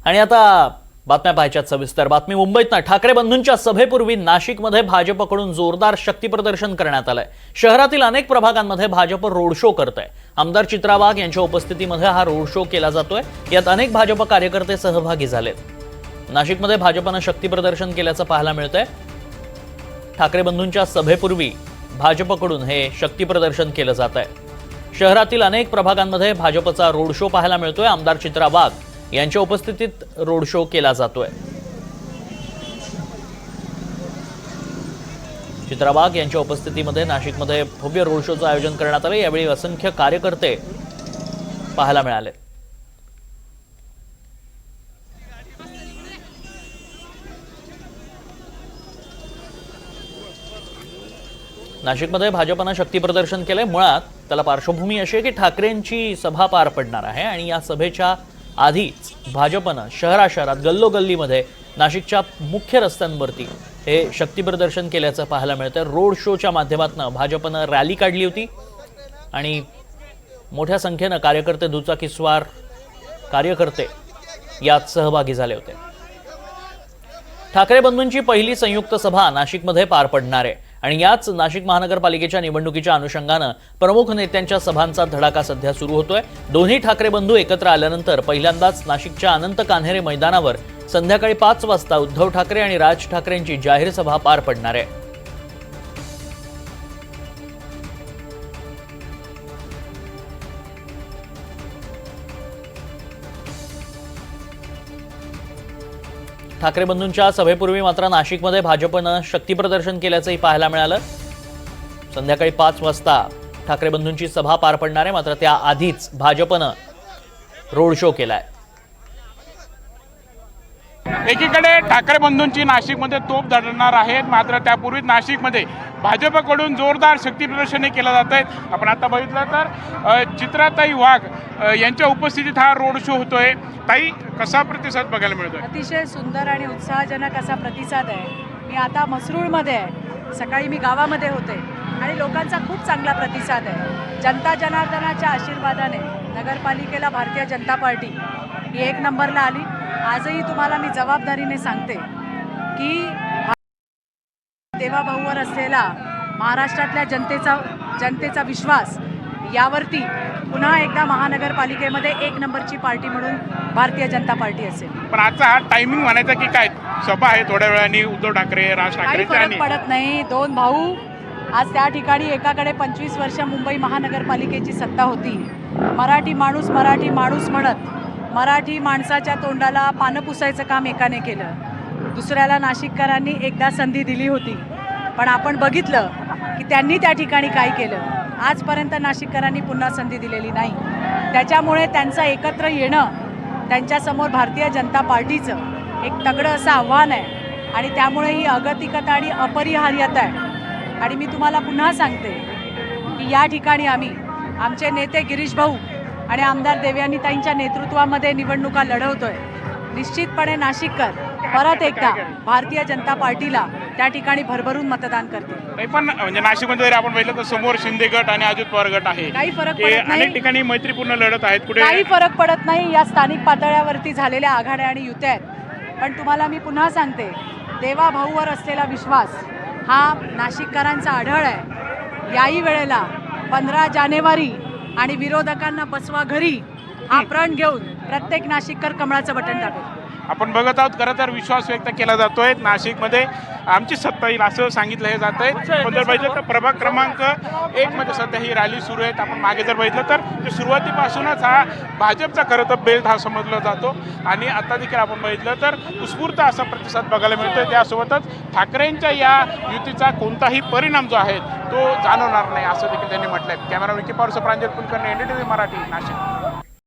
आणि आता बातम्या पाहायच्यात सविस्तर। बातमी मुंबईतनं ठाकरे बंधूंच्या सभेपूर्वी नाशिकमध्ये भाजपकडून जोरदार शक्तीप्रदर्शन करण्यात आलंय। शहरातील अनेक प्रभागांमध्ये भाजप रोड शो करतंय। आमदार चित्रा वाघ यांच्या उपस्थितीमध्ये हा रोड शो केला जातोय। यात अनेक भाजप कार्यकर्ते सहभागी झालेत। नाशिकमध्ये भाजपनं शक्तीप्रदर्शन केल्याचं पाहायला मिळतंय। ठाकरे बंधूंच्या सभेपूर्वी भाजपकडून हे शक्तीप्रदर्शन केलं जातंय। शहरातील अनेक प्रभागांमध्ये भाजपचा रोड शो पाहायला मिळतोय। आमदार चित्रा वाघ यांच्या उपस्थितीत रोड शो केला जातोय। चित्रा वाघ यांच्या उपस्थितीमध्ये नाशिकमध्ये भव्य रोड शोचं आयोजन करण्यात आलं। यावेळी असंख्य कार्यकर्ते पाहायला मिळाले। नाशिकमध्ये भाजपनं शक्तीप्रदर्शन केलंय। मुळात त्याला पार्श्वभूमी अशी आहे की ठाकरेंची सभा पार पडणार आहे आणि या सभेच्या आधीच भाजपनं शहरात गल्लोगल्लीमध्ये नाशिकच्या मुख्य रस्त्यांवरती हे शक्तीप्रदर्शन केल्याचं पाहायला मिळतं। रोड शोच्या माध्यमातून भाजपनं रॅली काढली होती आणि मोठ्या संख्येनं कार्यकर्ते, दुचाकीस्वार कार्यकर्ते यात सहभागी झाले होते। ठाकरे बंधूंची पहिली संयुक्त सभा नाशिकमध्ये पार पडणार आहे आणि याच नाशिक महानगरपालिकेच्या निवडणुकीच्या अनुषंगानं प्रमुख नेत्यांच्या सभांचा धडाका सध्या सुरू होतोय। दोन्ही ठाकरे बंधू एकत्र आल्यानंतर पहिल्यांदाच नाशिकच्या अनंत कान्हेरे मैदानावर संध्याकाळी 5 वाजता उद्धव ठाकरे आणि राज ठाकरेंची जाहीर सभा पार पडणार आहे। ठाकरे बंधूंच्या सभेपूर्वी मात्र नाशिकमध्ये भाजपनं शक्तीप्रदर्शन केल्याचंही पाहायला मिळालं। संध्याकाळी 5 वाजता ठाकरे बंधूंची सभा पार पडणार आहे, मात्र त्याआधीच भाजपनं रोड शो केलाय। एकीकडे ठाकरे बंधूंची नाशिकमध्ये तोप धरणार आहेत, मात्र त्यापूर्वी नाशिकमध्ये भाजपकडून जोरदार शक्तीप्रदर्शन केलं जात आहे। आपण आता बघितलं तर चित्राताई वाघ यांच्या उपस्थितीत हा रोड शो होतोय। ताई, कसा प्रतिसाद बघायला मिळतोय? अतिशय सुंदर आणि उत्साहजनक असा प्रतिसाद आहे। मी आता मसरूळमध्ये आहे, सकाळी मी गावामध्ये होते आणि लोकांचा खूप चांगला प्रतिसाद आहे। जनता जनार्दनाच्या आशीर्वादाने नगरपालिकेला भारतीय जनता पार्टी ही 1 नंबरला आली। आजही तुम्हाला मी जबाबदारीने सांगते की देवाभाऊवर असलेला महाराष्ट्रातल्या जनतेचा विश्वास यावरती पुन्हा एकदा महानगरपालिकेमध्ये 1 नंबरची पार्टी म्हणून भारतीय जनता पार्टी असेल। पण आजचा हा टायमिंग म्हणायचा की काय सभा आहे, थोड्या वेळाने उद्धव ठाकरे, राज ठाकरे फरक पडत नाही। 2 भाऊ आज त्या ठिकाणी, एकाकडे 25 वर्ष मुंबई महानगरपालिकेची सत्ता होती। मराठी माणूस म्हणत मराठी माणसाच्या तोंडाला पानं पुसायचं काम एकाने केलं। दुसऱ्याला नाशिककरांनी एकदा संधी दिली होती, पण आपण बघितलं की त्यांनी त्या ठिकाणी काय केलं। आजपर्यंत नाशिककरांनी पुन्हा संधी दिलेली नाही। त्याच्यामुळे त्यांचं एकत्र येणं त्यांच्यासमोर भारतीय जनता पार्टीचं एक तगडं असं आव्हान आहे आणि त्यामुळे ही अगतिकता आणि अपरिहार्यता आहे। आणि मी तुम्हाला पुन्हा सांगते की या ठिकाणी आम्ही आमचे नेते गिरीश भाऊ आणि आमदार देवयानीताईंच्या नेतृत्वामध्ये निवडणुका लढवतोय। निश्चितपणे नाशिककर परत एकदा भारतीय जनता पार्टीला त्या ठिकाणी भरभरून मतदान करतील। पण म्हणजे नाशिकमध्ये जरी आपण बघितलं तर समोर शिंदे गट आणि अजित पवार गट आहे, काही फरक पडत नाही। अनेक ठिकाणी मैत्रीपूर्ण लढत आहेत, कुठे काही फरक पडत नाही। या स्थानिक पातळ्यावरती झालेल्या आघाड्या आणि युत्या आहेत, पण तुम्हाला मी पुन्हा सांगते देवाभाऊवर असलेला विश्वास हा नाशिककरांचा आढळ आहे। याही वेळेला 15 जानेवारी आणि विरोधकांना बसवा घरी हा प्रण घेऊन प्रत्येक नाशिककर कमळाचं बटन दाबेल। आपण बघत आहोत। खरं तर विश्वास व्यक्त केला जातोय नाशिकमध्ये आमची सत्ता येईल असं सांगितलं हे जात आहे। पण जर बघितलं तर प्रभाग क्रमांक 1 मध्ये सध्या ही रॅली सुरू आहे। आपण मागे जर बघितलं तर सुरुवातीपासूनच हा भाजपचा खरं तर बेल्ट हा समजला जातो आणि आता देखील आपण बघितलं तर उत्स्फूर्त असा प्रतिसाद बघायला मिळतोय। त्यासोबतच ठाकरेंच्या या युतीचा कोणताही परिणाम जो आहे तो जाणवणार नाही असं देखील त्यांनी म्हटलंय। कॅमेरा विकी पारसो, प्रांजल कुलकर्णी, NDTV मराठी, नाशिक।